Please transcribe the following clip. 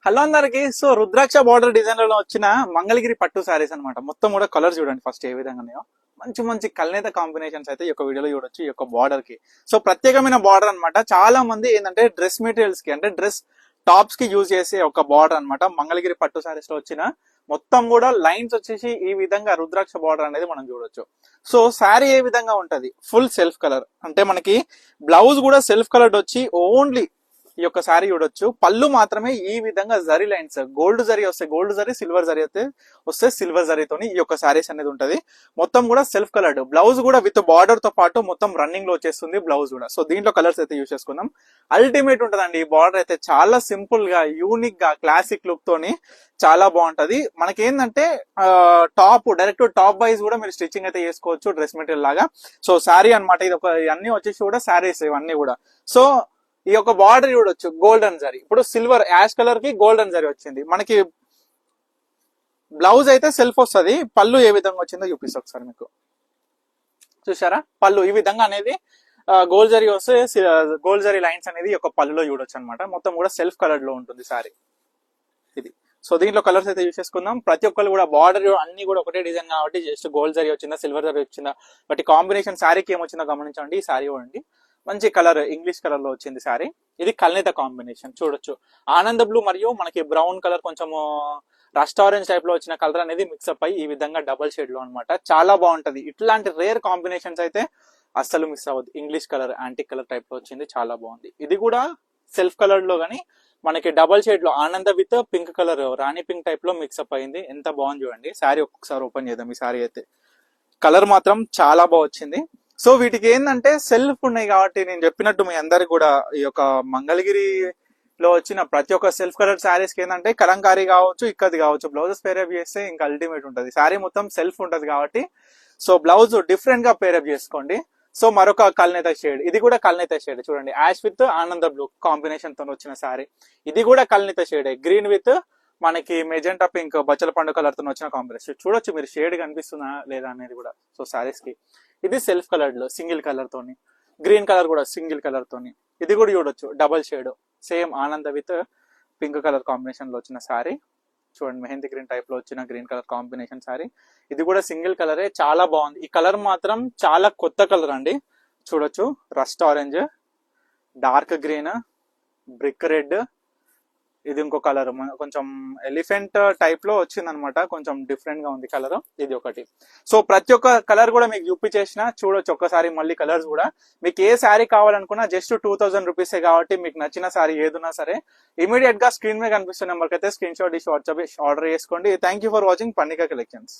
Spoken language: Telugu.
హలో అందరికి. సో రుద్రాక్ష బార్డర్ డిజైన్ లో వచ్చిన మంగళగిరి పట్టు శారీస్ అన్నమాట. మొత్తం కూడా కలర్ చూడండి ఫస్ట్ ఏ విధంగా ఉన్నాయో. మంచి మంచి కల్నేత కాంబినేషన్స్ అయితే ఈ యొక్క వీడియోలో చూడొచ్చు. ఈ యొక్క బార్డర్ కి సో ప్రత్యేకమైన బార్డర్ అన్నమాట. చాలా మంది ఏంటంటే డ్రెస్ మెటీరియల్స్ కి అంటే డ్రెస్ టాప్స్ కి యూజ్ చేసే ఒక బార్డర్ అన్నమాట. మంగళగిరి పట్టు శారీస్ లో వచ్చిన మొత్తం కూడా లైన్స్ వచ్చేసి ఈ విధంగా రుద్రాక్ష బార్డర్ అనేది మనం చూడొచ్చు. సో శారీ ఏ విధంగా ఉంటది, ఫుల్ సెల్ఫ్ కలర్ అంటే మనకి బ్లౌజ్ కూడా సెల్ఫ్ కలర్ వచ్చి ఓన్లీ ఈ యొక్క శారీ చూడొచ్చు. పళ్ళు మాత్రమే ఈ విధంగా జరీ లైన్స్, గోల్డ్ జరీ వస్తే గోల్డ్ జరీ, సిల్వర్ జరీ అయితే వస్తే సిల్వర్ జరీతోని ఈ యొక్క శారీస్ అనేది ఉంటది. మొత్తం కూడా సెల్ఫ్ కలర్డ్ బ్లౌజ్ కూడా విత్ బార్డర్ తో పాటు మొత్తం రన్నింగ్ లో వచ్చేస్తుంది బ్లౌజ్ కూడా. సో దీంట్లో కలర్స్ అయితే యూజ్ చేసుకుందాం. అల్టిమేట్ ఉంటదండి ఈ బార్డర్ అయితే. చాలా సింపుల్ గా, యూనిక్ గా, క్లాసిక్ లుక్ తోని చాలా బాగుంటది. మనకి ఏంటంటే టాప్ డైరెక్ట్ టాప్ వైజ్ కూడా మీరు స్టిచ్చింగ్ అయితే చేసుకోవచ్చు డ్రెస్ మెటీరియల్ లాగా. సో శారీ అనమాట ఇది. ఒక ఇవన్నీ వచ్చేసి కూడా శారీస్ ఇవన్నీ కూడా. సో ఈ యొక్క బార్డర్ చూడొచ్చు, గోల్డెన్ జరీ. ఇప్పుడు సిల్వర్ యాష్ కలర్ కి గోల్డెన్ జరీ వచ్చింది మనకి. బ్లౌజ్ అయితే సెల్ఫ్ వస్తుంది. పళ్ళు ఏ విధంగా వచ్చిందో చూపిస్తా ఒకసారి మీకు. చూసారా పళ్ళు ఈ విధంగా అనేది గోల్డ్ జరీ వస్తే గోల్డ్ జరీ లైన్స్ అనేది ఒక పళ్ళులో చూడొచ్చు అనమాట. మొత్తం కూడా సెల్ఫ్ కలర్ లో ఉంటుంది సారీ ఇది. సో దీంట్లో కలర్స్ అయితే యూస్ చేసుకుందాం. ప్రతి ఒక్కరు కూడా బార్డర్ అన్ని కూడా ఒకటే డిజైన్ కాబట్టి జస్ట్ గోల్డ్ జరీ వచ్చిందా, సిల్వర్ జరీ వచ్చిందా, బట్ కాంబినేషన్ శారీకి ఏమొచ్చిందో గమనించండి. ఈ శారీ చూడండి, మంచి కలర్ ఇంగ్లీష్ కలర్ లో వచ్చింది శారీ. ఇది కల్నేత కాంబినేషన్ చూడొచ్చు. ఆనంద బ్లూ మరియు మనకి బ్రౌన్ కలర్, కొంచెం రస్ట్ ఆరెంజ్ టైప్ లో వచ్చిన కలర్ అనేది మిక్స్అప్ అయ్యి ఈ విధంగా డబల్ షేడ్ లో అనమాట. చాలా బాగుంటది. ఇట్లాంటి రేర్ కాంబినేషన్స్ అయితే అస్సలు మిస్ అవ్వదు. English colour, antique colour type లో వచ్చింది, చాలా బాగుంది. ఇది కూడా సెల్ఫ్ కలర్ లో గానీ మనకి డబల్ షేడ్ లో ఆనంద with pink colour, Rani pink type లో మిక్స్అప్ అయింది. ఎంత బాగుంది చూడండి. శారీ ఒక్కొక్కసారి ఓపెన్ చేద్దాం. ఈ శారీ అయితే కలర్ మాత్రం చాలా బాగా వచ్చింది. సో వీటికి ఏంటంటే సెల్ఫ్ ఉన్నాయి కాబట్టి నేను చెప్పినట్టు మీ అందరికి కూడా ఈ యొక్క మంగళగిరిలో వచ్చిన ప్రతి ఒక్క సెల్ఫ్ కలర్ శారీస్ కి ఏంటంటే కలంకారీ కావచ్చు, ఇక్కది కావచ్చు, బ్లౌజెస్ పేరప్ చేస్తే ఇంకా అల్టిమేట్ ఉంటుంది. శారీ మొత్తం సెల్ఫ్ ఉంటది కాబట్టి సో బ్లౌజ్ డిఫరెంట్ గా పేరప్ చేసుకోండి. సో మరొక కల్నేత షేడ్, ఇది కూడా కల్నేత షేడ్ చూడండి. యాష్ విత్ ఆనంద బ్లూ కాంబినేషన్ తో వచ్చిన శారీ. ఇది కూడా కల్నేత షేడ్, గ్రీన్ విత్ మనకి మెజెంటా పింక్, బచ్చల పండు కలర్ తో వచ్చిన కాంబినేషన్. చూడొచ్చు మీరు షేడ్ కనిపిస్తుందా లేదా అనేది కూడా. సో శారీస్ కి ఇది సెల్ఫ్ కలర్డ్ లో సింగిల్ కలర్ తోని, గ్రీన్ కలర్ కూడా సింగిల్ కలర్ తోని. ఇది కూడా చూడొచ్చు డబల్ షేడ్, సేమ్ ఆనంద విత్ పింక్ కలర్ కాంబినేషన్ లో వచ్చిన శారీ చూడండి. మెహందీ గ్రీన్ టైప్ లో వచ్చిన గ్రీన్ కలర్ కాంబినేషన్ శారీ. ఇది కూడా సింగిల్ కలరే, చాలా బాగుంది. ఈ కలర్ మాత్రం చాలా కొత్త కలర్ అండి. చూడొచ్చు rust orange, dark green, brick red, ఇది ఇంకో కలర్ కొంచెం ఎలిఫెంట్ టైప్ లో వచ్చింది అనమాట. కొంచెం డిఫరెంట్ గా ఉంది కలర్. ఇది ఒకటి. సో ప్రతి ఒక్క కలర్ కూడా మీకు చూపించేసిన చూడొచ్చు ఒక్కసారి మళ్ళీ కలర్స్ కూడా. మీకు ఏ శారీ కావాలనుకున్నా జస్ట్ 2000 రూపీసే కాబట్టి మీకు నచ్చిన శారీ ఏదున్నా సరే ఇమీడియట్ గా స్క్రీన్ మీద కనిపిస్తున్న నెంబర్కి అయితే స్క్రీన్ షాట్ తీసి వాట్సాప్ ఆర్డర్ చేసుకోండి. Thank you for watching Pannika collections.